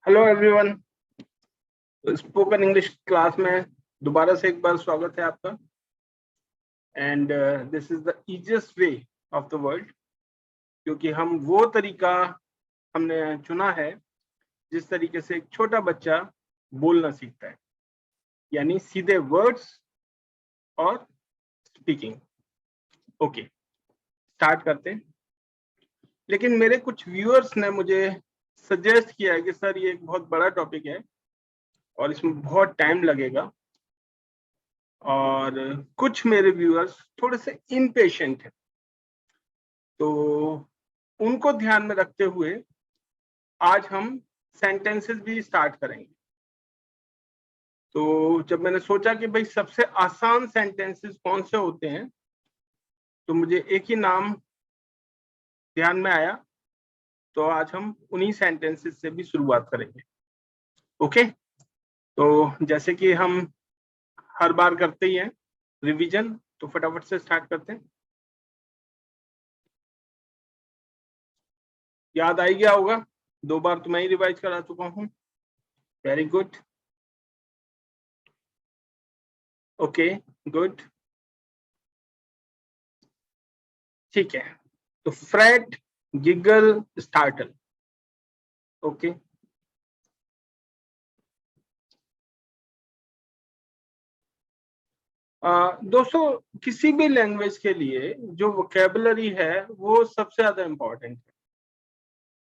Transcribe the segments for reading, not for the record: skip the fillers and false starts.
Hello everyone, spoken English class में दोबारा से एक बार स्वागत है आपका। And this is the easiest way of the world, क्योंकि हम वो तरीका हमने चुना है जिस तरीके से एक छोटा बच्चा बोलना सीखता है, यानी सीधे वर्ड्स और स्पीकिंग। ओके, स्टार्ट करते हैं। लेकिन मेरे कुछ व्यूअर्स ने मुझे सजेस्ट किया है कि सर ये एक बहुत बड़ा टॉपिक है और इसमें बहुत टाइम लगेगा, और कुछ मेरे व्यूअर्स थोड़े से इम्पेशेंट हैं, तो उनको ध्यान में रखते हुए आज हम सेंटेंसेस भी स्टार्ट करेंगे। तो जब मैंने सोचा कि भाई सबसे आसान सेंटेंसेस कौन से होते हैं, तो मुझे एक ही नाम ध्यान में आया, तो आज हम उन्हीं सेंटेंसेस से भी शुरुआत करेंगे। ओके, तो जैसे कि हम हर बार करते ही हैं रिवीजन, तो फटाफट से स्टार्ट करते हैं। याद आ ही गया होगा, 2 बार तो मैं ही रिवाइज करा चुका हूं। वेरी गुड, ओके गुड, ठीक है। तो फ्रेट, गिगल, स्टार्टल। ओके, दोस्तों किसी भी लैंग्वेज के लिए जो वोकेबलरी है वो सबसे ज्यादा इम्पोर्टेंट है।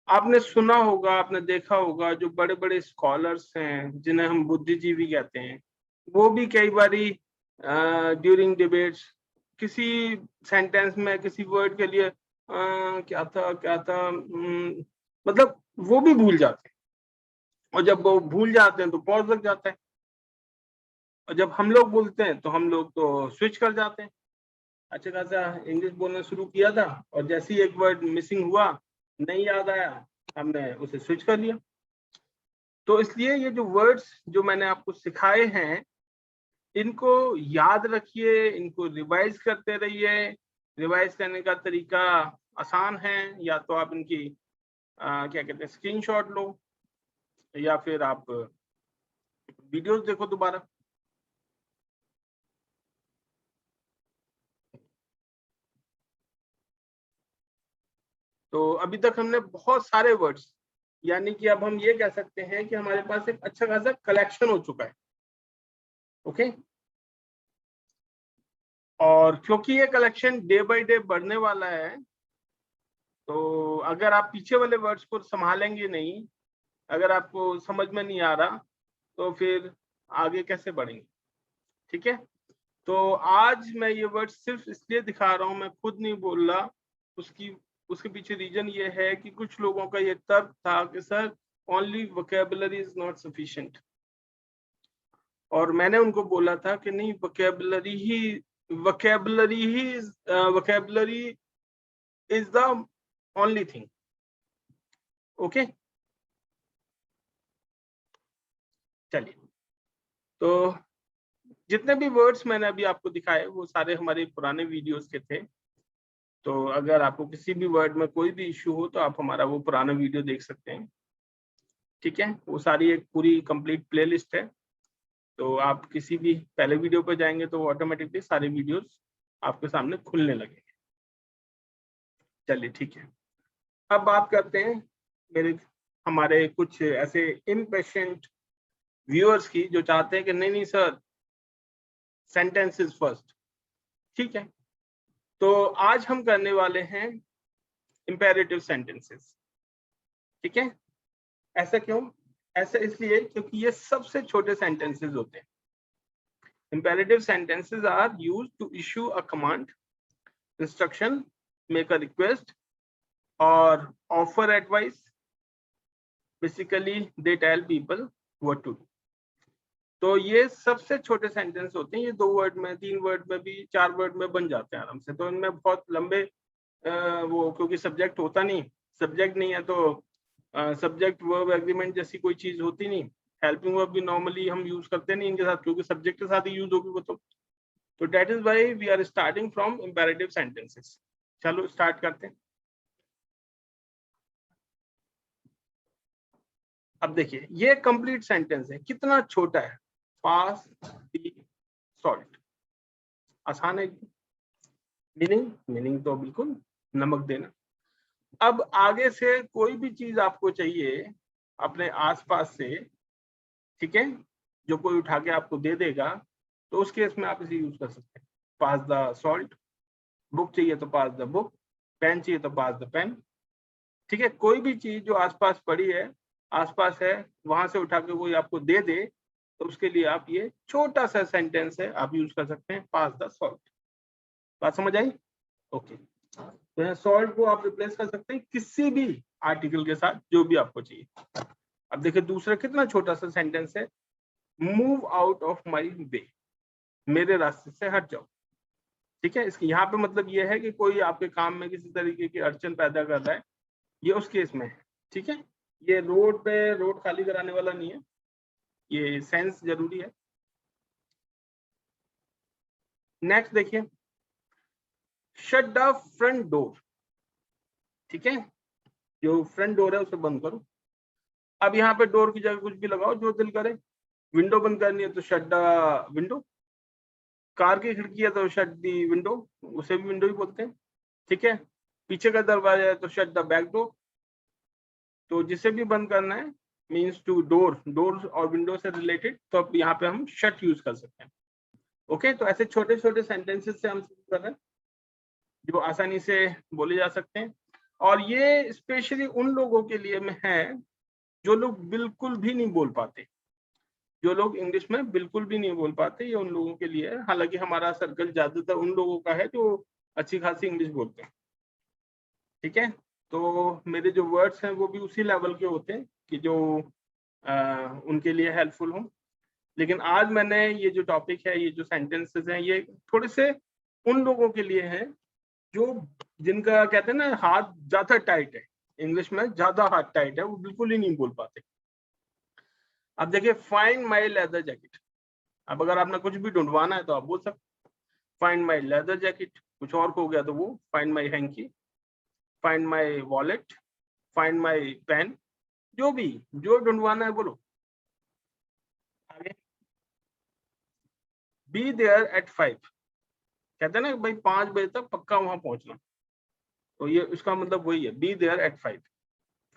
आपने सुना होगा, आपने देखा होगा, जो बड़े बड़े स्कॉलर्स हैं जिन्हें हम बुद्धिजीवी कहते हैं, वो भी कई बारी ड्यूरिंग डिबेट्स किसी सेंटेंस में किसी वर्ड के लिए क्या था मतलब वो भी भूल जाते हैं, और जब वो भूल जाते हैं तो पॉज लग जाता है, और जब हम लोग बोलते हैं तो हम लोग तो स्विच कर जाते हैं। अच्छा खासा इंग्लिश बोलना शुरू किया था और जैसे ही एक वर्ड मिसिंग हुआ, नहीं याद आया, हमने उसे स्विच कर लिया। तो इसलिए ये जो वर्ड्स जो मैंने आपको सिखाए हैं, इनको याद रखिए, इनको रिवाइज करते रहिए। रिवाइज करने का तरीका आसान है, या तो आप इनकी क्या कहते हैं स्क्रीनशॉट लो, या फिर आप वीडियोस देखो दोबारा। तो अभी तक हमने बहुत सारे वर्ड्स, यानी कि अब हम ये कह सकते हैं कि हमारे पास एक अच्छा खासा कलेक्शन हो चुका है। ओके, और क्योंकि ये कलेक्शन डे बाय डे बढ़ने वाला है, तो अगर आप पीछे वाले वर्ड्स को संभालेंगे नहीं, अगर आपको समझ में नहीं आ रहा, तो फिर आगे कैसे बढ़ेंगे। ठीक है, तो आज मैं ये वर्ड सिर्फ इसलिए दिखा रहा हूं, मैं खुद नहीं बोल रहा। उसकी उसके पीछे रीजन ये है कि कुछ लोगों का ये तर्क था कि sir only vocabulary is not sufficient, और मैंने उनको बोला था कि नहीं, vocabulary is the only thing. Okay, चलिए, तो जितने भी वर्ड्स मैंने अभी आपको दिखाए वो सारे हमारे पुराने वीडियोस के थे। तो अगर आपको किसी भी वर्ड में कोई भी इश्यू हो तो आप हमारा वो पुराना वीडियो देख सकते हैं। ठीक है, वो सारी एक पूरी कंप्लीट प्लेलिस्ट है, तो आप किसी भी पहले वीडियो पर जाएंगे तो ऑटोमेटिकली सारे वीडियोस आपके सामने खुलने लगेंगे। चलिए ठीक है, अब बात करते हैं मेरे हमारे कुछ ऐसे इम्पेशेंट व्यूअर्स की, जो चाहते हैं कि नहीं नहीं सर, सेंटेंसेस फर्स्ट। ठीक है, तो आज हम करने वाले हैं इंपेरेटिव सेंटेंसेस। ठीक है, ऐसा क्यों? ऐसा इसलिए क्योंकि ये सबसे छोटे सेंटेंसेस होते हैं। Imperative sentences are used to issue a command, instruction, make a request, or offer advice. Basically, they tell people what to do. तो ये सबसे छोटे सेंटेंस होते हैं, ये 2 वर्ड में, 3 वर्ड में भी, 4 वर्ड में बन जाते हैं आराम से। तो इनमें बहुत लंबे वो, क्योंकि सब्जेक्ट होता नहीं, सब्जेक्ट नहीं है तो सब्जेक्ट वर्ब एग्रीमेंट जैसी कोई चीज होती नहीं। हेल्पिंग वर्ब भी नॉर्मली हम यूज करते नहीं इनके साथ, क्योंकि सब्जेक्ट के साथ ही यूज होगी वो तो that is why we are starting from imperative sentences. चलो स्टार्ट करते हैं। अब देखिए ये कंप्लीट सेंटेंस है, कितना छोटा है, पास द सॉल्ट। आसान है। मीनिंग तो बिल्कुल नमक देना। अब आगे से कोई भी चीज आपको चाहिए अपने आसपास से, ठीक है, जो कोई उठा के आपको दे देगा, तो उस केस में आप इसे यूज कर सकते हैं, पास द सॉल्ट। बुक चाहिए तो पास द बुक, पेन चाहिए तो पास द पेन। ठीक है, कोई भी चीज जो आसपास पड़ी है, आसपास है, वहां से उठा के कोई आपको दे दे, तो उसके लिए आप ये छोटा सा सेंटेंस है, आप यूज कर सकते हैं, पास द सॉल्ट। बात समझ आई? ओके। तो यहाँ सॉल्ट को आप रिप्लेस कर सकते हैं किसी भी आर्टिकल के साथ, जो भी आपको चाहिए। अब देखिए दूसरा कितना छोटा सा सेंटेंस है, मूव आउट ऑफ माई वे, मेरे रास्ते से हट जाओ। ठीक है, इसके यहाँ पे मतलब ये है कि कोई आपके काम में किसी तरीके की अड़चन पैदा कर रहा है, ये उस केस में है। ठीक है, ये रोड पे रोड खाली कराने वाला नहीं है, ये सेंस जरूरी है। नेक्स्ट देखिए, शट द फ्रंट डोर। ठीक है, जो फ्रंट डोर है उसे बंद करो। अब यहाँ पे डोर की जगह कुछ भी लगाओ जो दिल करे। विंडो बंद करनी है तो शट द विंडो, कार की खिड़की है तो शट दी विंडो, उसे भी विंडो ही बोलते हैं। ठीक है, पीछे का दरवाजा है तो शट द बैक डोर। तो जिसे भी बंद करना है मीन्स टू डोर और विंडो से रिलेटेड, तो अब यहाँ पे हम शट यूज कर सकते हैं। ओके, तो ऐसे छोटे छोटे सेंटेंसेस से हम शुरू कर रहे हैं जो आसानी से बोले जा सकते हैं, और ये स्पेशली उन लोगों के लिए में है जो लोग बिल्कुल भी नहीं बोल पाते, जो लोग इंग्लिश में बिल्कुल भी नहीं बोल पाते, ये उन लोगों के लिए है। हालांकि हमारा सर्कल ज्यादातर उन लोगों का है जो अच्छी खासी इंग्लिश बोलते हैं। ठीक है, तो मेरे जो वर्ड्स हैं वो भी उसी लेवल के होते हैं कि जो उनके लिए हेल्पफुल हो। लेकिन आज मैंने ये जो टॉपिक है, ये जो सेंटेंसेस हैं, ये थोड़े से उन लोगों के लिए हैं जो जिनका कहते हैं ना हाथ ज्यादा टाइट है, इंग्लिश में ज्यादा हाथ टाइट है, वो बिल्कुल ही नहीं बोल पाते। अब देखिए, फाइंड माई लेदर जैकेट। अब अगर आपने कुछ भी ढूंढवाना है तो आप बोल सकते फाइंड माई लेदर जैकेट। कुछ और हो गया तो वो find my hanky, find my wallet, find my pen, जो भी जो ढूंढवाना है बोलो। आगे, बी देयर एट 5। कहते हैं ना भाई 5 बजे तक पक्का वहां पहुंचना, तो ये इसका मतलब वही है, बी देयर एट 5।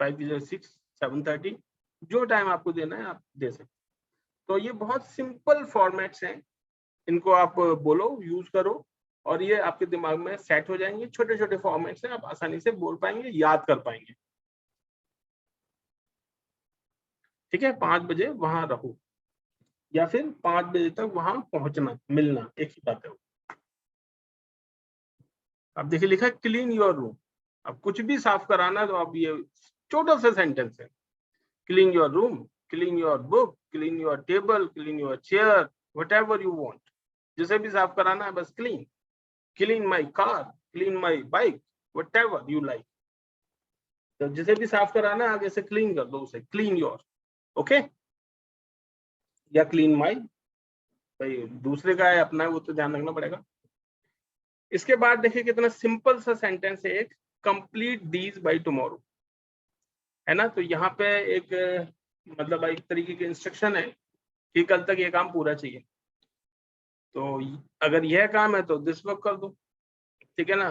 5 की जगह 6, 7:30, जो टाइम आपको देना है आप दे सकते। तो ये बहुत सिंपल फॉर्मेट्स हैं, इनको आप बोलो, यूज करो, और ये आपके दिमाग में सेट हो जाएंगे। छोटे छोटे फॉर्मेट्स हैं, आप आसानी से बोल पाएंगे, याद कर पाएंगे। ठीक है, 5 बजे वहां रहो, या फिर 5 बजे तक वहां पहुंचना, मिलना, एक ही बात है। अब देखिए लिखा है क्लीन योर रूम। अब कुछ भी साफ कराना है तो आप ये छोटा सा सेंटेंस है, clean your room, clean your book, clean your table, clean your chair, whatever you want. जिसे भी साफ कराना है बस clean, clean my car, clean my bike, whatever you like. तो जिसे भी साफ कराना है आगे से क्लीन कर दो उसे, क्लीन योर। ओके, या क्लीन माय, भाई दूसरे का है अपना है वो तो ध्यान रखना पड़ेगा। इसके बाद देखिए कितना सिंपल सा सेंटेंस है एक, कंप्लीट दीज बाय टुमारो, है ना। तो यहाँ पे एक मतलब एक तरीके की इंस्ट्रक्शन है कि कल तक ये काम पूरा चाहिए। तो अगर यह काम है तो दिस वर्क कर दो, ठीक है ना।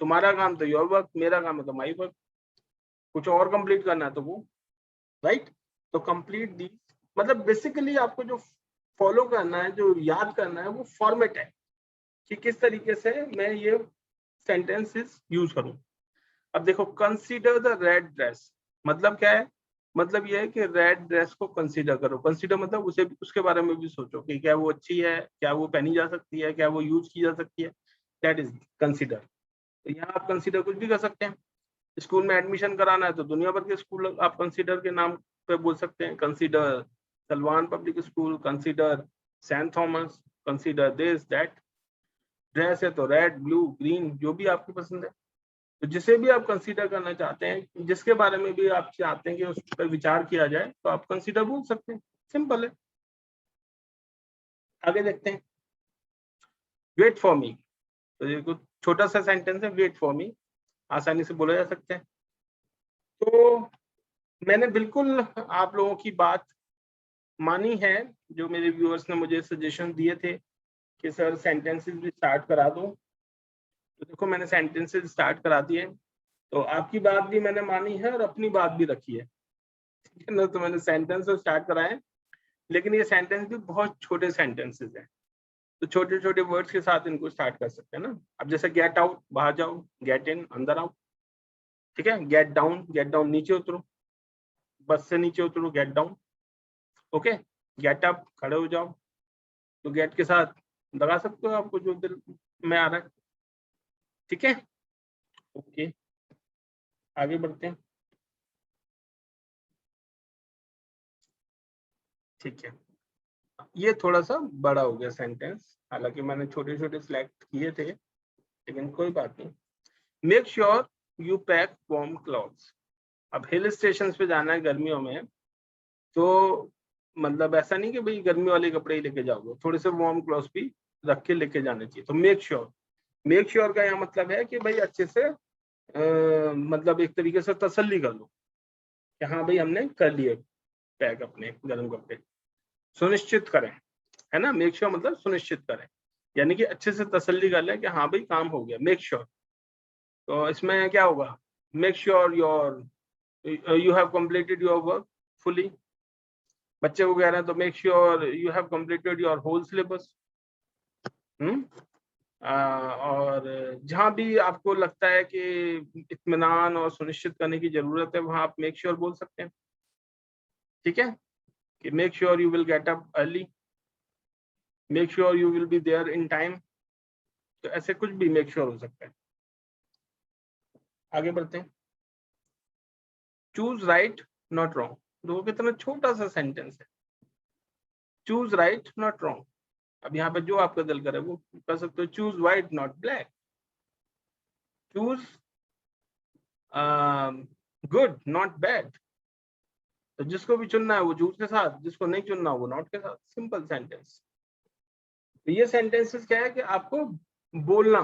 तुम्हारा काम तो योर वर्क, मेरा काम है तो माई वर्क। कुछ और कंप्लीट करना है तो वो, राइट। तो कंप्लीट दी मतलब बेसिकली आपको जो फॉलो करना है, जो याद करना है, वो फॉर्मेट है कि किस तरीके से मैं ये सेंटेंसेस यूज करूं। अब देखो, कंसीडर द रेड ड्रेस, मतलब क्या है, मतलब ये है कि रेड ड्रेस को कंसीडर करो। कंसीडर मतलब उसे उसके बारे में भी सोचो कि क्या वो अच्छी है, क्या वो पहनी जा सकती है, क्या वो यूज की जा सकती है, दैट इज कंसीडर। तो यहाँ आप कंसीडर कुछ भी कर सकते हैं। स्कूल में एडमिशन कराना है तो दुनिया भर के स्कूल आप कंसीडर के नाम पे बोल सकते हैं, consider Salwan public school, consider Saint Thomas, consider this that. Dress है तो रेड, ब्लू, ग्रीन, जो भी आपकी पसंद है। तो जिसे भी आप कंसीडर करना चाहते हैं, जिसके बारे में भी आप चाहते हैं कि उस पर विचार किया जाए, तो आप कंसीडर बोल सकते हैं, सिंपल है। आगे देखते हैं, वेट फॉर मी। तो ये कुछ छोटा सा सेंटेंस है, वेट फॉर मी, आसानी से बोला जा सकता है। तो मैंने बिल्कुल आप लोगों की बात मानी है, जो मेरे व्यूअर्स ने मुझे सजेशन दिए थे कि सर सेंटेंसेस भी स्टार्ट करा दो, तो देखो मैंने सेंटेंसेस स्टार्ट करा दिए। तो आपकी बात भी मैंने मानी है और अपनी बात भी रखी है, ठीक है ना। तो मैंने सेंटेंस तो स्टार्ट कराए, लेकिन ये सेंटेंस भी बहुत छोटे सेंटेंसेस हैं, तो छोटे छोटे वर्ड्स के साथ इनको स्टार्ट कर सकते हैं ना। अब जैसे गेट आउट, बाहर जाओ, गेट इन, अंदर आओ, ठीक है। गेट डाउन नीचे उतरो, बस से नीचे उतरो, get down. Okay, get up, खड़े हो जाओ, तो गेट के साथ लगा सकते हो आपको जो दिल में आ रहा है, ठीक है। ओके, आगे बढ़ते हैं, ठीक है। ये थोड़ा सा बड़ा हो गया सेंटेंस, हालांकि मैंने छोटे छोटे सिलेक्ट किए थे, लेकिन कोई बात नहीं। Make sure you pack warm clothes. अब हिल स्टेशन पे जाना है गर्मियों में, तो मतलब ऐसा नहीं कि भाई गर्मी वाले कपड़े ही लेके जाओगे, थोड़े से वार्म क्लॉथ्स भी रख के लेके जाने चाहिए। तो मेक श्योर का यहाँ मतलब है कि भाई अच्छे से मतलब एक तरीके से तसल्ली कर लो कि हाँ भाई हमने कर लिए पैक अपने गर्म कपड़े, सुनिश्चित करें, है ना। मेक श्योर मतलब सुनिश्चित करें, यानी कि अच्छे से तसल्ली कर लें कि हाँ भाई काम हो गया, मेक श्योर। तो इसमें क्या होगा, make sure you have completed your work fully. बच्चे को कह रहे हैं तो make sure you have completed your whole syllabus. और जहां भी आपको लगता है कि इत्मीनान और सुनिश्चित करने की जरूरत है, वहां आप मेक श्योर बोल सकते हैं, ठीक है। कि make sure you will get up early, make sure you will be there in time. तो ऐसे कुछ भी मेक श्योर हो सकता है। आगे बढ़ते हैं। चूज राइट नॉट रॉन्ग, देखो कितना छोटा सा सेंटेंस है, चूज राइट नॉट रॉन्ग। अब यहाँ पे जो आपका दिल करे वो कर सकते हो, choose white not black, choose good not bad. तो जिसको भी चुनना है वो चूज के साथ, जिसको नहीं चुनना वो नॉट के साथ, सिंपल सेंटेंस। तो ये सेंटेंसेस क्या है कि आपको बोलना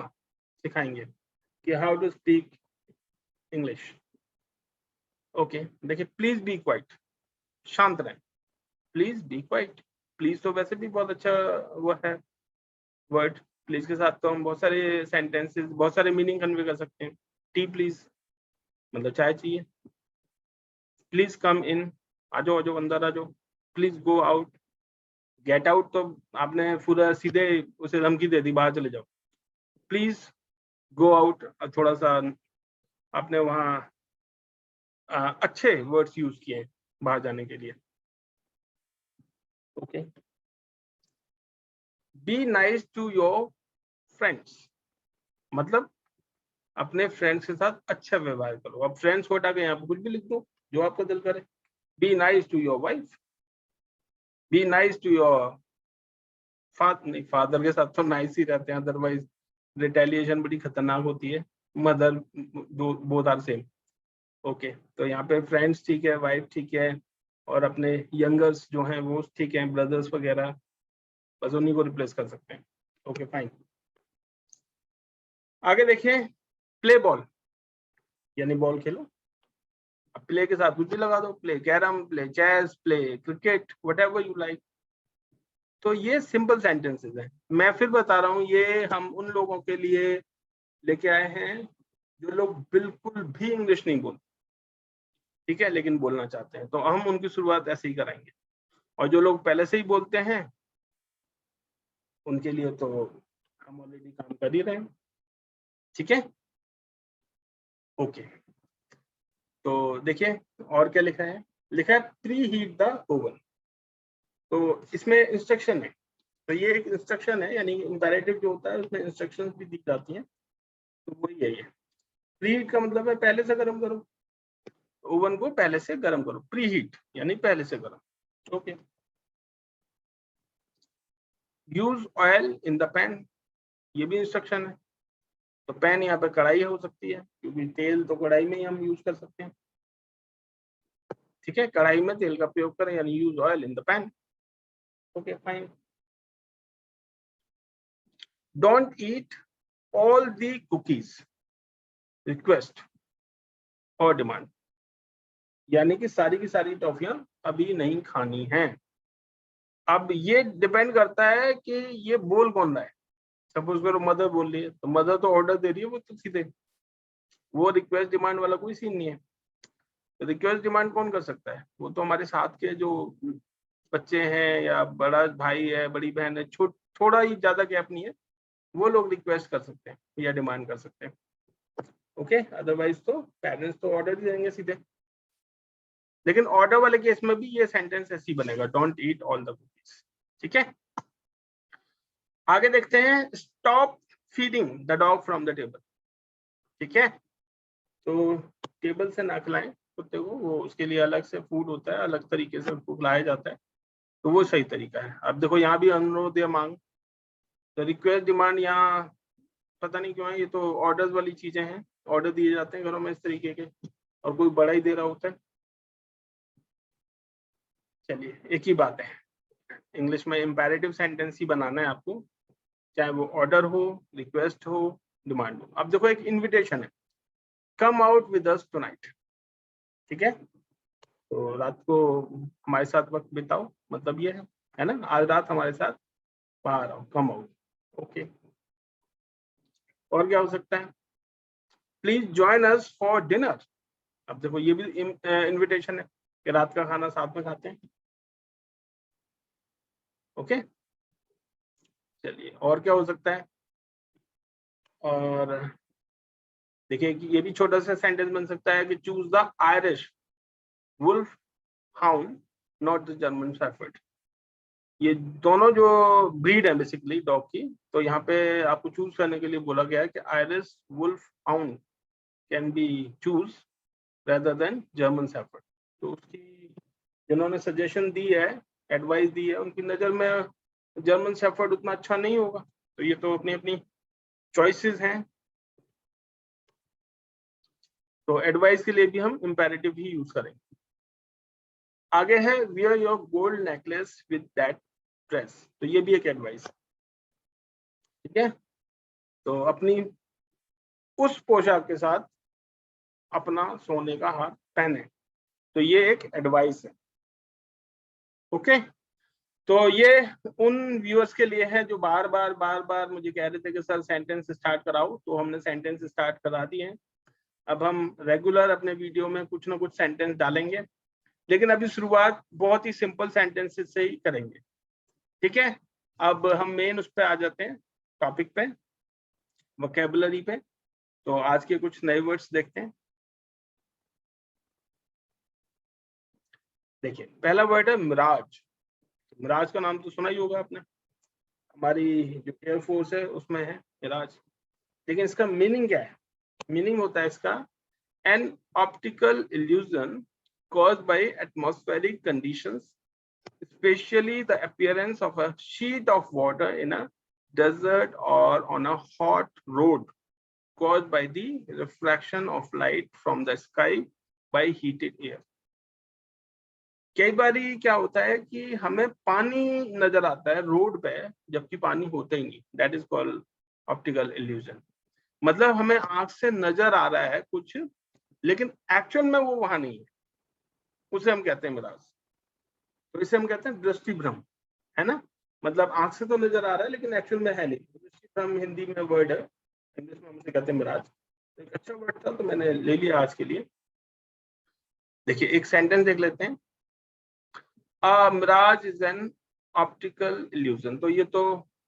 सिखाएंगे कि how to speak English. Okay, देखिए, प्लीज बी क्वाइट, शांत रहें, प्लीज बी क्वाइट। प्लीज तो वैसे भी बहुत अच्छा वो है वर्ड, प्लीज के साथ तो हम बहुत सारे सेंटेंसेस, बहुत सारे मीनिंग कन्वे कर सकते हैं। टी प्लीज मतलब चाय चाहिए, प्लीज कम इन, आ जाओ अंदर आ जाओ, please go out. Get out तो आपने पूरा सीधे उसे धमकी दे दी, बाहर चले जाओ। प्लीज गो आउट, थोड़ा सा आपने वहाँ अच्छे वर्ड्स यूज किए बाहर जाने के लिए। Okay, be nice to your friends, मतलब अपने फ्रेंड्स के साथ अच्छा व्यवहार करो। अब फ्रेंड्स को हटा के यहाँ पे कुछ भी लिख दो जो आपका दिल करे। Be nice to your wife, be nice to your father, नहीं फादर के साथ तो नाइस ही रहते हैं, अदरवाइज रिटेलिएशन बड़ी खतरनाक होती है। मदर, दो बोथ आर सेम। ओके, तो यहाँ पे फ्रेंड्स ठीक है, वाइफ ठीक है, और अपने यंगर्स जो हैं वो ठीक है, ब्रदर्स वगैरह, बस उन्हीं को रिप्लेस कर सकते हैं। ओके फाइन, आगे देखिए। प्ले बॉल यानी बॉल खेलो। अब प्ले के साथ कुछ भी लगा दो, play carrom, play chess, play cricket, whatever you like. तो ये सिंपल सेंटेंसेस हैं। मैं फिर बता रहा हूँ, ये हम उन लोगों के लिए लेके आए हैं जो लोग बिल्कुल भी इंग्लिश नहीं बोलते, ठीक है, लेकिन बोलना चाहते हैं, तो हम उनकी शुरुआत ऐसे ही कराएंगे। और जो लोग पहले से ही बोलते हैं उनके लिए तो हम ऑलरेडी काम कर ही रहे हैं, ठीक है। ओके, तो देखिए और क्या लिखा है, लिखा है प्री हीट द ओवन। तो इसमें इंस्ट्रक्शन है, तो ये एक इंस्ट्रक्शन है, यानी इंपेरेटिव जो होता है उसमें इंस्ट्रक्शंस भी दी जाती हैं, तो वही है ये। प्री हीट का मतलब है पहले से गर्म करो, ओवन को पहले से गर्म करो, प्री हीट यानी पहले से गर्म। Okay, use oil in the pan, ये भी इंस्ट्रक्शन है। तो पैन यहाँ पे कढ़ाई हो सकती है, क्योंकि तेल तो कढ़ाई में ही हम यूज कर सकते हैं, ठीक है। कढ़ाई में तेल का प्रयोग करें, यानी use oil in the pan. Okay fine. Don't eat all the cookies, request और डिमांड। यानी कि सारी की सारी टॉफियां अभी नहीं खानी हैं। अब ये डिपेंड करता है कि ये बोल कौन रहा है। सपोज करो मदर बोल रही है, तो मदर तो ऑर्डर दे रही है, वो तो सीधे, वो रिक्वेस्ट डिमांड वाला कोई सीन नहीं है। तो रिक्वेस्ट डिमांड कौन कर सकता है? वो तो हमारे साथ के जो बच्चे हैं या बड़ा भाई है, बड़ी बहन है, थोड़ा ही ज्यादा गैप नहीं है, वो लोग रिक्वेस्ट कर सकते हैं या डिमांड कर सकते हैं। ओके, अदरवाइज तो पेरेंट्स तो ऑर्डर ही देंगे सीधे। लेकिन ऑर्डर वाले केस में भी ये सेंटेंस ऐसे ही बनेगा, don't eat all the cookies. ठीक है, आगे देखते हैं, stop feeding the dog from the table. ठीक है, तो टेबल से ना खिलाएं कुत्ते को, वो उसके लिए अलग से फूड होता है, अलग तरीके से उसको खिलाया जाता है, तो वो सही तरीका है। अब देखो यहाँ भी अनुरोध या मांग, तो रिक्वेस्ट डिमांड यहाँ पता नहीं क्यों है, ये तो ऑर्डर्स वाली चीजें हैं, ऑर्डर दिए जाते हैं घरों में इस तरीके के, और कोई बड़ा ही दे रहा होता है। चलिए, एक ही बात है, इंग्लिश में इंपैरेटिव सेंटेंस ही बनाना है आपको, चाहे वो ऑर्डर हो, रिक्वेस्ट हो, डिमांड हो। अब देखो एक इनविटेशन है, come out with us tonight. ठीक है, तो रात को हमारे साथ वक्त बिताओ, मतलब ये है ना, आज रात हमारे साथ बाहर आओ, कम आउट। ओके, और क्या हो सकता है? Please join us for dinner. अब देखो ये भी इनविटेशन है कि रात का खाना साथ में खाते हैं। ओके, चलिए और क्या हो सकता है? और देखिए कि ये भी छोटा सा सेंटेंस बन सकता है कि choose the Irish wolfhound not the German shepherd. ये दोनों जो ब्रीड है बेसिकली डॉग की, तो यहाँ पे आपको चूज करने के लिए बोला गया है कि Irish wolfhound can be choose rather than German shepherd. तो उसकी जिन्होंने सजेशन दी है, एडवाइस दी है, उनकी नज़र में जर्मन शेफर्ड उतना अच्छा नहीं होगा। तो ये तो अपनी अपनी चॉइसेस हैं, तो एडवाइस के लिए भी हम इंपेरेटिव ही यूज करेंगे। आगे है wear your gold necklace with that dress, तो ये भी एक एडवाइस। ठीक है, तो अपनी उस पोशाक के साथ अपना सोने का हार पहने, तो ये एक एडवाइस है। ओके, तो ये उन व्यूअर्स के लिए है जो बार बार मुझे कह रहे थे कि सर सेंटेंस स्टार्ट कराओ, तो हमने सेंटेंस स्टार्ट करा दिए हैं। अब हम रेगुलर अपने वीडियो में कुछ ना कुछ सेंटेंस डालेंगे, लेकिन अभी शुरुआत बहुत ही सिंपल सेंटेंसेस से ही करेंगे। ठीक है, अब हम मेन उस पर आ जाते हैं, टॉपिक पे, वोकैबुलरी पे। तो आज के कुछ नए वर्ड्स देखते हैं। देखिए, पहला वर्ड है मिराज। मिराज का नाम तो सुना ही होगा आपने, हमारी जो एयरफोर्स है उसमें है मिराज। लेकिन इसका मीनिंग क्या है? मीनिंग होता है इसका N optical illusion caused by atmospheric conditions, especially the appearance of a sheet of water in a desert or on a hot road caused by the refraction of light from the sky by heated air। कई बार क्या होता है कि हमें पानी नजर आता है रोड पे, जबकि पानी होता ही नहीं, that is called optical illusion. मतलब हमें आंख से नजर आ रहा है कुछ, लेकिन एक्चुअल में वो वहां नहीं है, उसे हम कहते हैं मिराज। तो इसे हम कहते हैं दृष्टि भ्रम, है ना। मतलब आंख से तो नजर आ रहा है लेकिन एक्चुअल में है नहीं। दृष्टि भ्रम हिंदी में वर्ड है, इंग्लिश में हम उसे कहते हैं मिराज। एक अच्छा वर्ड था तो मैंने ले लिया आज के लिए। देखिए एक सेंटेंस देख लेते हैं, mirage is an optical illusion. तो ये तो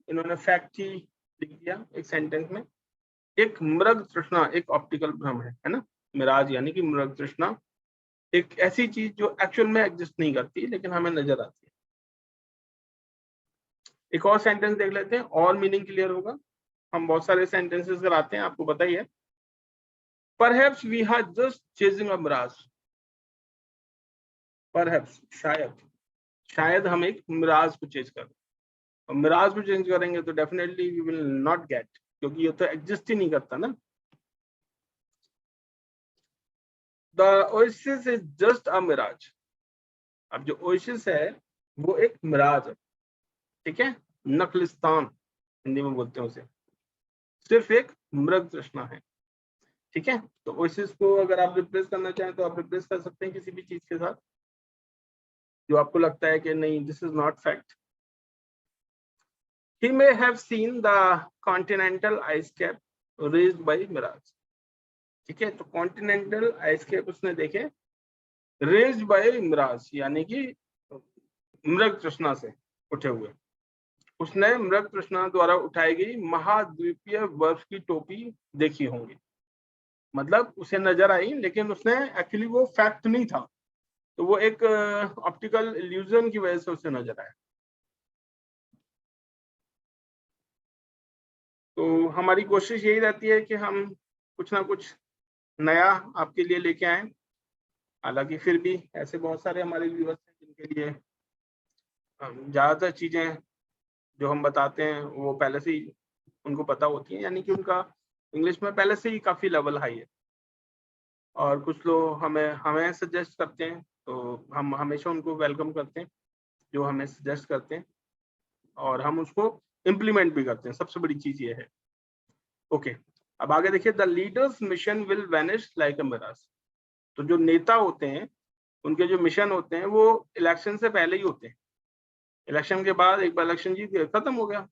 इन्होंने फैक्ट ही लिख दिया एक सेंटेंस में। एक मृग तृष्णा एक ऑप्टिकल भ्रम है ना। मिराज यानी कि मृग तृष्णा एक ऐसी चीज जो एक्चुअल में एग्जिस्ट नहीं करती लेकिन हमें नजर आती है। एक और सेंटेंस देख लेते हैं और मीनिंग क्लियर होगा। हम बहुत सारे सेंटेंसेस कराते हैं, आपको पता ही है। Perhaps we are just chasing a mirage। Perhaps शायद हम एक मिराज को चेज कर रहे हैं, और मिराज को चेंज करेंगे तो definitely we will not get, क्योंकि ये तो एग्जिस्ट ही नहीं करता ना। The oasis is just a mirage. अब जो ओएसिस है वो एक मिराज है, ठीक है, नखलिस्तान हिंदी में बोलते हैं उसे, सिर्फ एक मृग तृष्णा है। ठीक है, तो ओएसिस को अगर आप रिप्लेस करना चाहें तो आप रिप्लेस कर सकते हैं किसी भी चीज के साथ जो आपको लगता है कि नहीं, this is not fact. He may have seen the continental ice cap raised by mirage। ठीक है, तो कॉन्टिनेंटल आइस कैप उसने देखे रेज्ड बाय मिराज, यानी कि मृग तृष्णा से उठे हुए। उसने मृग तृष्णा द्वारा उठाई गई महाद्वीपीय बर्फ की टोपी देखी होंगी। मतलब उसे नजर आई, लेकिन उसने एक्चुअली वो फैक्ट नहीं था, तो वो एक ऑप्टिकल इल्यूजन की वजह से उसे नजर आया। तो हमारी कोशिश यही रहती है कि हम कुछ ना कुछ नया आपके लिए लेके आए। हालांकि फिर भी ऐसे बहुत सारे हमारे व्यूअर्स हैं जिनके लिए ज्यादातर चीजें जो हम बताते हैं वो पहले से ही उनको पता होती है, यानी कि उनका इंग्लिश में पहले से ही काफी लेवल हाई है। और कुछ लोग हमें हमें सजेस्ट करते हैं, तो हम हमेशा उनको वेलकम करते हैं जो हमें सजेस्ट करते हैं, और हम उसको इम्प्लीमेंट भी करते हैं। सबसे बड़ी चीज ये है। ओके, अब आगे देखिए, the leaders mission will vanish like a mirage. तो जो नेता होते हैं उनके जो मिशन होते हैं वो इलेक्शन से पहले ही होते हैं। इलेक्शन के बाद एक बार इलेक्शन जीत गए, खत्म हो गया।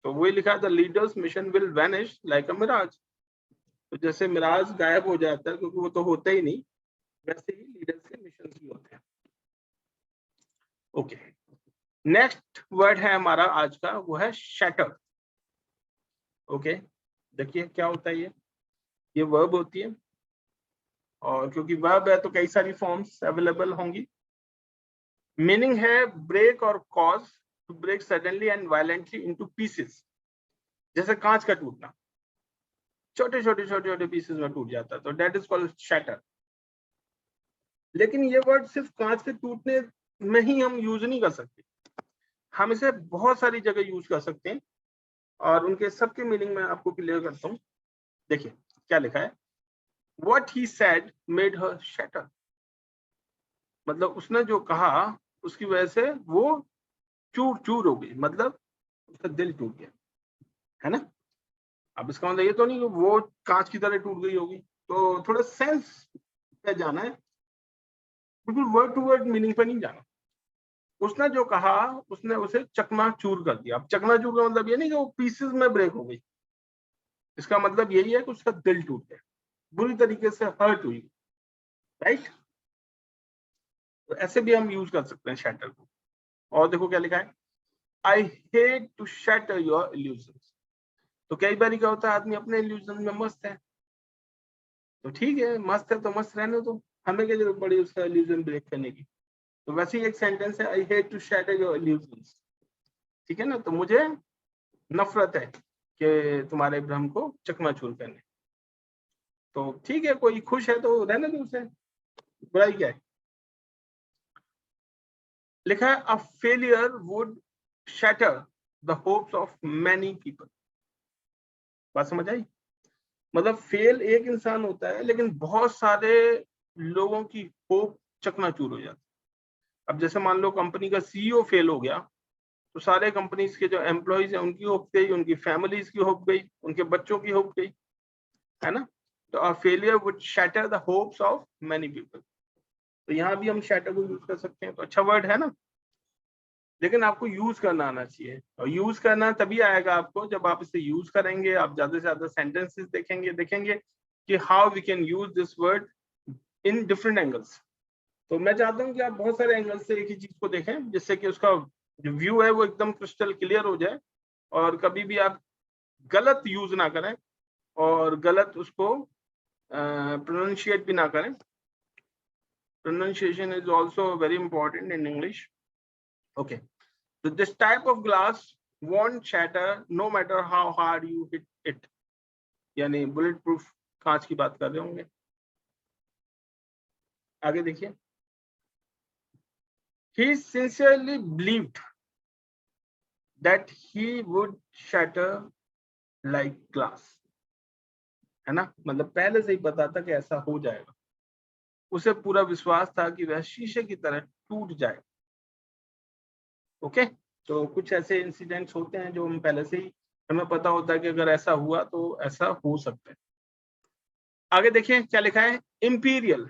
तो वही लिखा है, the leaders mission will vanish like a mirage. तो जैसे मिराज गायब हो जाता है क्योंकि वो तो होता ही नहीं, वैसे ही लीडर्स के मिशन भी होते हैं। ओके, नेक्स्ट वर्ड है हमारा आज का, वो है शैटर। ओके, देखिए क्या होता है ये वर्ब होती है, और क्योंकि वर्ब है तो कई सारी फॉर्म्स अवेलेबल होंगी। मीनिंग है ब्रेक और cause to break suddenly and violently into pieces. जैसे कांच का टूटना, छोटे छोटे छोटे छोटे पीसेस में टूट जाता है, तो दैट इज कॉल्ड शैटर। लेकिन ये वर्ड सिर्फ कांच के टूटने में ही हम यूज नहीं कर सकते, हम इसे बहुत सारी जगह यूज कर सकते हैं, और उनके सबके मीनिंग में आपको क्लियर करता हूँ। देखिए क्या लिखा है, What he said made her shatter। मतलब उसने जो कहा उसकी वजह से वो चूर चूर हो गई, मतलब उसका दिल टूट गया, है ना। अब इसका मतलब ये तो नहीं कि वो कांच की तरह टूट गई होगी, तो थोड़ा सेंस पे जाना है, बिल्कुल वर्ड टू वर्ड मीनिंग पे नहीं जाना। उसने जो कहा उसने उसे चकनाचूर कर दिया। अब चकनाचूर का मतलब ये नहीं कि वो पीसेस में ब्रेक हो गई, इसका मतलब यही है कि उसका दिल टूट गया, बुरी तरीके से हर्ट हुई, राइट। तो ऐसे भी हम यूज कर सकते हैं शैटर को। और देखो क्या लिखा है, I hate to shatter your illusions. तो कई बार क्या होता है, आदमी अपने इल्यूजन में मस्त है, तो ठीक है, मस्त है तो मस्त रहने दो, हमें क्या जरूरत पड़ी उसका इल्यूजन ब्रेक करने की। तो वैसे ही एक सेंटेंस है, I hate to shatter your illusions. ठीक है ना, तो मुझे नफरत है कि तुम्हारे भ्रम को चकनाचूर करने। तो ठीक है, कोई खुश है तो रहने दो उसे, बुराई क्या है। लिखा है, a failure would shatter the hopes of many people. बात समझ आई। मतलब फेल एक इंसान होता है, लेकिन बहुत सारे लोगों की होप चकनाचूर हो जाती है। अब जैसे मान लो कंपनी का सीईओ फेल हो गया, तो सारे कंपनीज के जो एम्प्लॉइज हैं उनकी होप गई, उनकी फैमिलीज की होप गई, उनके बच्चों की होप गई, है ना। तो a failure would shatter the hopes of many people. तो यहाँ भी हम शैटर को यूज कर सकते हैं, तो अच्छा वर्ड है ना। लेकिन आपको यूज करना आना चाहिए, और यूज करना तभी आएगा आपको जब आप इसे यूज करेंगे, आप ज्यादा से ज्यादा सेंटेंसेस देखेंगे कि how we can use this word in different angles. तो मैं चाहता हूँ कि आप बहुत सारे एंगल से एक ही चीज को देखें, जिससे कि उसका जो व्यू है वो एकदम क्रिस्टल क्लियर हो जाए, और कभी भी आप गलत यूज ना करें और गलत उसको प्रोनाउंशिएट भी ना करें। pronunciation is also very important in English. Okay, so this type of glass won't shatter no matter how hard you hit it। यानी बुलेट प्रूफ कांच की बात कर रहे होंगे। आगे देखिए, he sincerely believed that he would shatter like glass। है ना, मतलब पहले से ही पता था कि ऐसा हो जाएगा, उसे पूरा विश्वास था कि वह शीशे की तरह टूट जाए। ओके, तो कुछ ऐसे इंसिडेंट्स होते हैं जो हम पहले से ही हमें पता होता है कि अगर ऐसा हुआ तो ऐसा हो सकता है। आगे देखिए क्या लिखा है, इंपीरियल।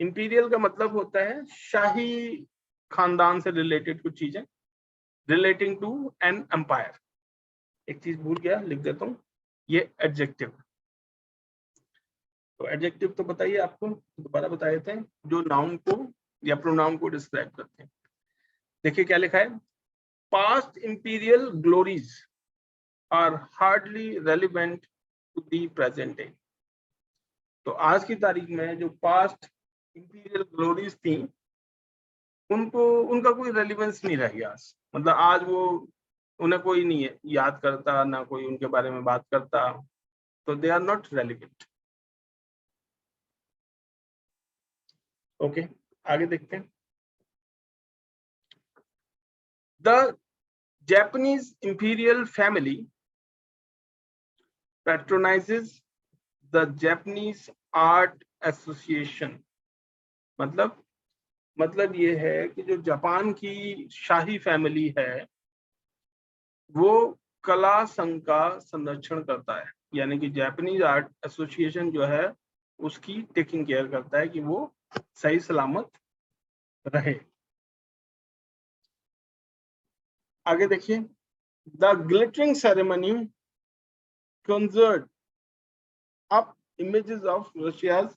इंपीरियल का मतलब होता है शाही खानदान से रिलेटेड कुछ चीजें, रिलेटिंग टू एन एम्पायर। एक चीज भूल गया, लिख देता हूं, ये एडजेक्टिव। तो एडजेक्टिव तो बताइए आपको, दोबारा बता देते हैं, जो नाउन को या प्रोनाउन को डिस्क्राइब करते हैं। देखिए क्या लिखा है, past imperial glories are hardly relevant to the present day. तो आज की तारीख में जो पास्ट इंपीरियल ग्लोरीज थी, उनको उनका कोई रेलिवेंस नहीं रह गया आज। मतलब आज वो, उन्हें कोई नहीं है याद करता, ना कोई उनके बारे में बात करता, तो they are not relevant. Okay, आगे देखते हैं। The Japanese imperial family patronizes the Japanese Art Association। मतलब ये है कि जो जापान की शाही फैमिली है वो कला संघ का संरक्षण करता है, यानी कि जापानीज आर्ट एसोसिएशन जो है उसकी टेकिंग केयर करता है कि वो सही सलामत रहे। आगे देखिए, the glittering ceremony conjured up images of Russia's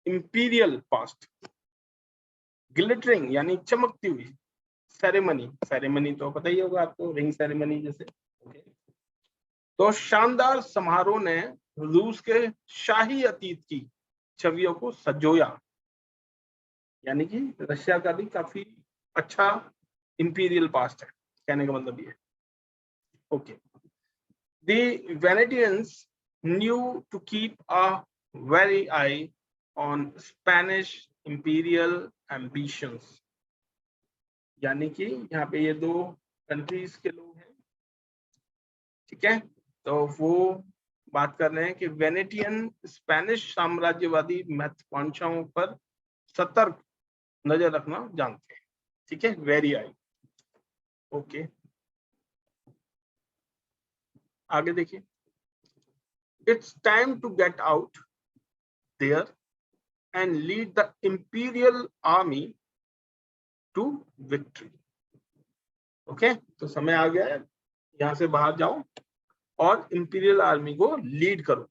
imperial past। Glittering यानी चमकती हुई, सेरेमनी, सेरेमनी तो पता ही होगा आपको, रिंग सेरेमनी जैसे। तो शानदार समारोह ने रूस के शाही अतीत की छवियों को सजोया, यानी कि रशिया का भी काफी अच्छा इंपीरियल पास्ट है, कहने का मतलब ये। Okay, the Venetians knew to keep a wary eye on Spanish imperial ambitions. यानी कि यहाँ पे ये दो कंट्रीज के लोग हैं, ठीक है, तो वो बात कर रहे हैं कि वेनेटियन स्पेनिश साम्राज्यवादी महत्वाकांक्षाओं पर सतर्क नजर रखना जानते हैं, ठीक है, वेरी आई। ओके, आगे देखिए, it's time to get out there and lead the imperial army to victory. Okay, तो समय आ गया है, यहां से बाहर जाओ और इंपीरियल आर्मी को लीड करो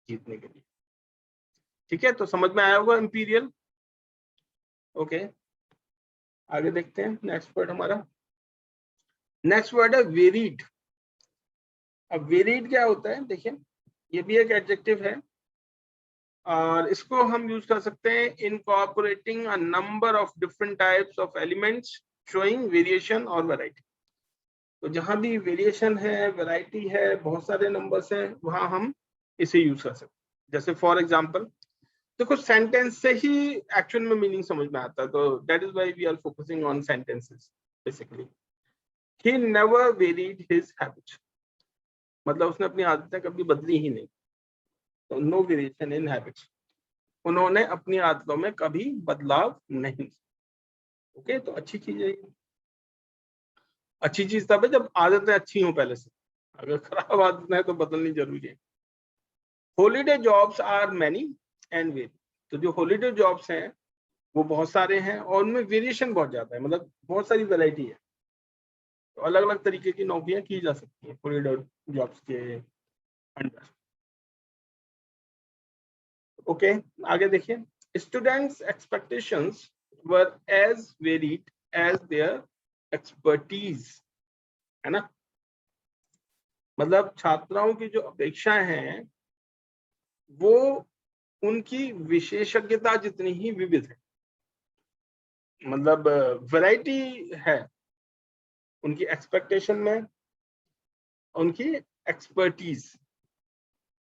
जीतने के लिए, ठीक है। तो समझ में आया होगा इंपीरियल। ओके, आगे देखते हैं नेक्स्ट वर्ड हमारा। नेक्स्ट वर्ड है वेरीड। अब वेरीड क्या होता है, देखिए ये भी एक एडजेक्टिव है और इसको हम यूज कर सकते हैं incorporating a number of different types of elements showing variation और वैरायटी। तो जहां भी वेरिएशन है, वैरायटी है, बहुत सारे नंबर्स हैं, वहां हम इसे यूज कर सकते हैं। जैसे फॉर एग्जांपल देखो, सेंटेंस से ही एक्चुअल में मीनिंग समझ में आता है, तो that is why we are focusing on sentences basically. He never varied his habits, मतलब उसने अपनी आदतें कभी बदली ही नहीं, तो नो वेरिएशन इन हैबिट्स, उन्होंने अपनी आदतों में कभी बदलाव नहीं। ओके, तो अच्छी चीज है, अच्छी चीज तब है जब आदतें अच्छी हों पहले से, अगर खराब आदतें हैं तो बदलनी जरूरी है। Holiday jobs are many and very, तो जो हॉलीडे जॉब्स हैं वो बहुत सारे हैं और उनमें वेरिएशन बहुत ज्यादा है, मतलब बहुत सारी वैरायटी है, तो अलग अलग तरीके की नौकरियां की जा सकती हैं हॉलीडे जॉब्स के अंडर। ओके, आगे देखिए, students expectations were as varied as their expertise, है ना, मतलब छात्राओं की जो अपेक्षाएं हैं वो उनकी विशेषज्ञता जितनी ही विविध है, मतलब वैरायटी है उनकी एक्सपेक्टेशन में, उनकी एक्सपर्टीज।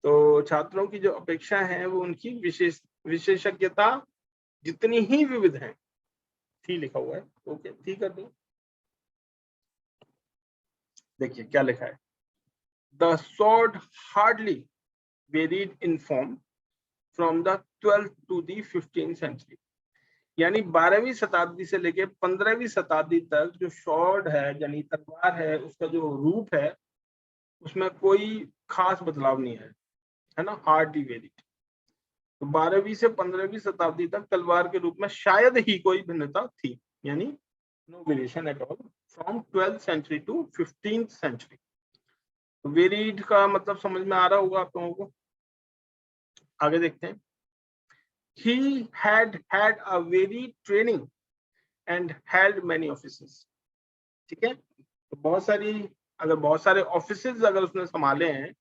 तो छात्रों की जो अपेक्षा है वो उनकी विशेषज्ञता जितनी ही विविध है, थी लिखा हुआ है, ओके थी कर दो। देखिए क्या लिखा है, the sword hardly varied in form from the 12th to the 15th century। यानी 12वीं शताब्दी से लेके 15वीं शताब्दी तक जो स्वॉर्ड है यानी तलवार है, उसका जो रूप है उसमें कोई खास बदलाव नहीं है। है ना, हार्डली वेरिड। तो 12वीं से 15वीं शताब्दी तक तलवार के रूप में शायद ही कोई भिन्नता थी, यानी no variation at all from 12th century to 15th century. Varied का मतलब समझ में आ रहा होगा आप लोगों को। आगे देखते हैं। He had a varied training and held many offices। ठीक है, तो बहुत सारे ऑफिसेज अगर उसने संभाले हैं,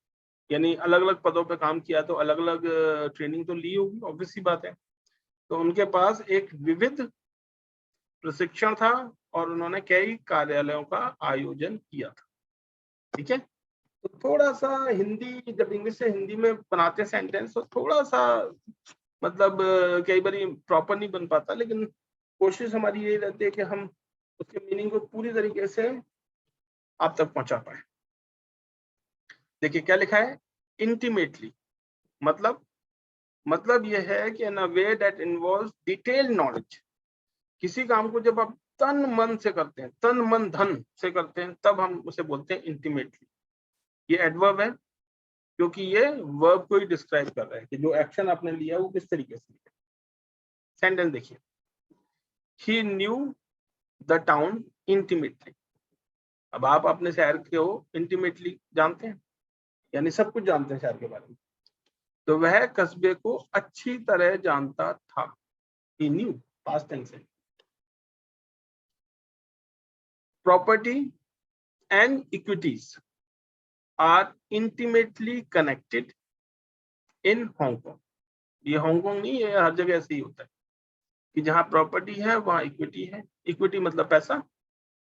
यानी अलग अलग पदों पे काम किया, तो अलग अलग ट्रेनिंग तो ली होगी, ऑब्वियस सी बात है। तो उनके पास एक विविध प्रशिक्षण था और उन्होंने कई कार्यालयों का आयोजन किया था। ठीक है, तो थोड़ा सा हिंदी, जब इंग्लिश से हिंदी में बनाते सेंटेंस, तो थोड़ा सा मतलब कई बार प्रॉपर नहीं बन पाता, लेकिन कोशिश हमारी यही रहती है कि हम उसके मीनिंग को पूरी तरीके से आप तक पहुंचा पाए। देखिए क्या लिखा है, इंटीमेटली, मतलब यह है कि in a way that involves detailed knowledge. किसी काम को जब आप तन मन से करते हैं, तन मन धन से करते हैं, तब हम उसे बोलते हैं इंटीमेटली। ये एडवर्ब है, क्योंकि ये वर्ब को ही डिस्क्राइब कर रहा है कि जो एक्शन आपने लिया वो किस तरीके से लिया। सेंटेंस देखिए, ही न्यू द टाउन इंटीमेटली। अब आप अपने शहर के हो इंटीमेटली जानते हैं, यानी सब कुछ जानते हैं शहर के बारे में। तो वह कस्बे को अच्छी तरह जानता था। ही न्यू, पास्ट टेंस है। Property and equities are intimately connected in Hong Kong. ये हांगकांग नहीं, ये हर जगह ऐसे ही होता है कि जहां प्रॉपर्टी है वहां इक्विटी है। इक्विटी मतलब पैसा,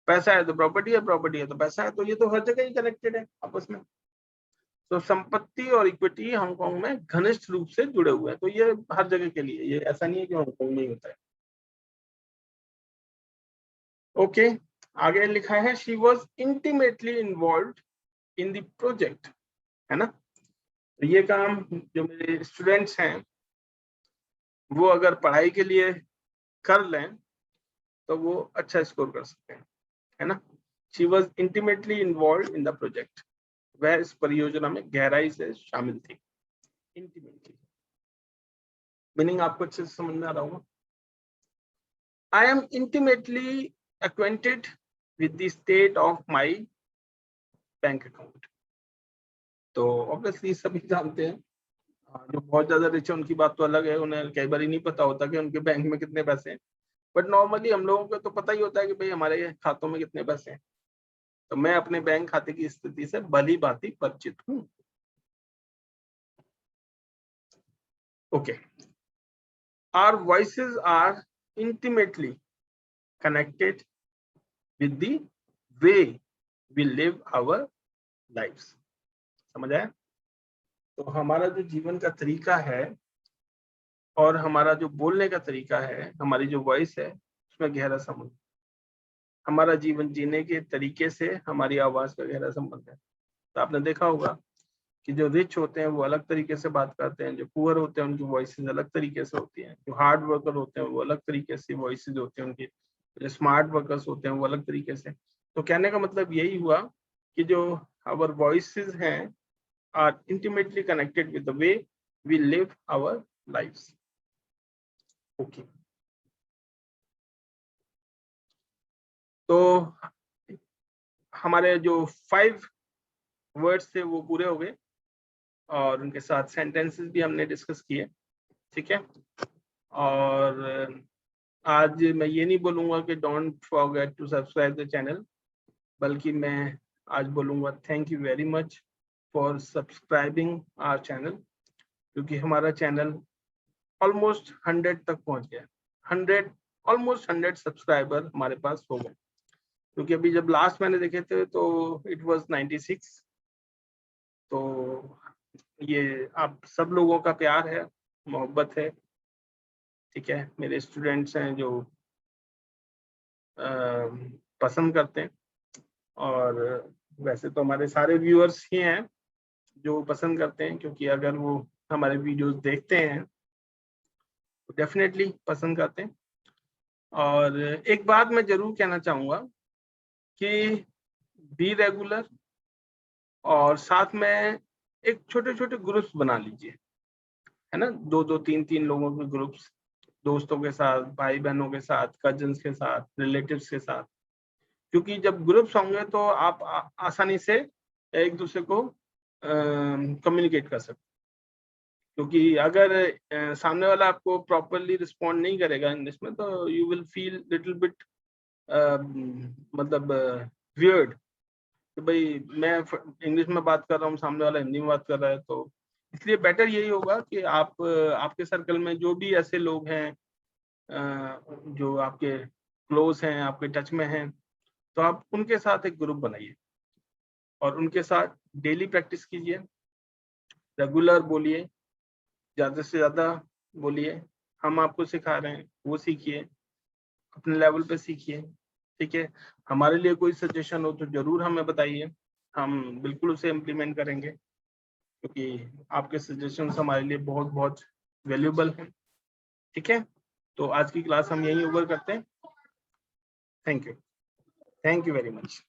पैसा है तो प्रॉपर्टी है, प्रॉपर्टी है तो पैसा है, तो ये तो हर जगह ही कनेक्टेड है आपस में। तो संपत्ति और इक्विटी हांगकांग में घनिष्ठ रूप से जुड़े हुए हैं। तो ये हर जगह के लिए, ये ऐसा नहीं है कि हांगकांग में ही होता है। ओके, आगे लिखा है she was intimately involve in the project, है ना। तो ये काम जो मेरे स्टूडेंट्स हैं वो अगर पढ़ाई के लिए कर लें तो वो अच्छा स्कोर कर सकते हैं, है ना। She was intimately involve in the project, वह इस परियोजना में गहराई से शामिल थी। इंटीमेटली मीनिंग आपको अच्छे से समझ में आ रहा होगा। I am intimately acquainted with the state of my bank account. तो ऑब्वियसली सभी जानते हैं, जो बहुत ज्यादा रिच है उनकी बात तो अलग है, उन्हें कई बार नहीं पता होता कि उनके बैंक में कितने पैसे हैं। बट नॉर्मली हम लोगों को तो पता ही होता है कि भाई हमारे खातों में कितने पैसे हैं। तो मैं अपने बैंक खाते की स्थिति से भली भांति परिचित हूँ। Okay, our voices are intimately connected with the way we live our lives. समझ आया? तो हमारा जो जीवन का तरीका है और हमारा जो बोलने का तरीका है, हमारी जो वॉइस है, उसमें गहरा संबंध। हमारा जीवन जीने के तरीके से हमारी आवाज का गहरा संबंध है। तो आपने देखा होगा कि जो रिच होते हैं वो अलग तरीके से बात करते हैं, जो पुअर होते हैं उनकी वॉइसेस अलग तरीके से होती हैं, जो हार्ड वर्कर होते हैं वो अलग तरीके से वॉइसेस होती हैं उनकी, जो स्मार्ट वर्कर्स होते हैं वो अलग तरीके से। तो कहने का मतलब यही हुआ कि जो आवर वॉइसेस हैं are intimately connected with the way we live our lives. Okay, तो हमारे जो 5 वर्ड्स थे वो पूरे हो गए और उनके साथ सेंटेंसेस भी हमने डिस्कस किए। ठीक है, और आज मैं ये नहीं बोलूँगा कि don't forget to subscribe the channel, बल्कि मैं आज बोलूँगा thank you very much for subscribing our channel, क्योंकि हमारा चैनल ऑलमोस्ट 100 तक पहुँच गया। 100 सब्सक्राइबर हमारे पास हो गए, क्योंकि अभी जब लास्ट मैंने देखे थे तो इट वाज 96। तो ये आप सब लोगों का प्यार है, मोहब्बत है। ठीक है, मेरे स्टूडेंट्स हैं जो पसंद करते हैं, और वैसे तो हमारे सारे व्यूअर्स ही हैं जो पसंद करते हैं, क्योंकि अगर वो हमारे वीडियोस देखते हैं तो डेफिनेटली पसंद करते हैं। और एक बात मैं जरूर कहना चाहूँगा कि बी रेगुलर, और साथ में एक छोटे छोटे ग्रुप्स बना लीजिए, है ना, 2-2 3-3 लोगों के ग्रुप्स, दोस्तों के साथ, भाई बहनों के साथ, कजिन्स के साथ, रिलेटिव्स के साथ। क्योंकि जब ग्रुप्स होंगे तो आप आसानी से एक दूसरे को कम्युनिकेट कर सकते, क्योंकि अगर सामने वाला आपको प्रॉपरली रिस्पॉन्ड नहीं करेगा इंग्लिश में तो you will feel little bit मतलब वियर्ड कि भाई मैं इंग्लिश में बात कर रहा हूँ, सामने वाला हिंदी में बात कर रहा है। तो इसलिए बेटर यही होगा कि आप आपके सर्कल में जो भी ऐसे लोग हैं जो आपके क्लोज हैं, आपके टच में हैं, तो आप उनके साथ एक ग्रुप बनाइए और उनके साथ डेली प्रैक्टिस कीजिए, रेगुलर बोलिए, ज़्यादा से ज़्यादा बोलिए। हम आपको सिखा रहे हैं, वो सीखिए, अपने लेवल पे सीखिए, ठीक है। हमारे लिए कोई सजेशन हो तो ज़रूर हमें बताइए, हम बिल्कुल उसे इम्प्लीमेंट करेंगे, क्योंकि आपके सजेशंस हमारे लिए बहुत बहुत वैल्यूएबल हैं, ठीक है। तो आज की क्लास हम यहीं ओवर करते हैं। Thank you very much.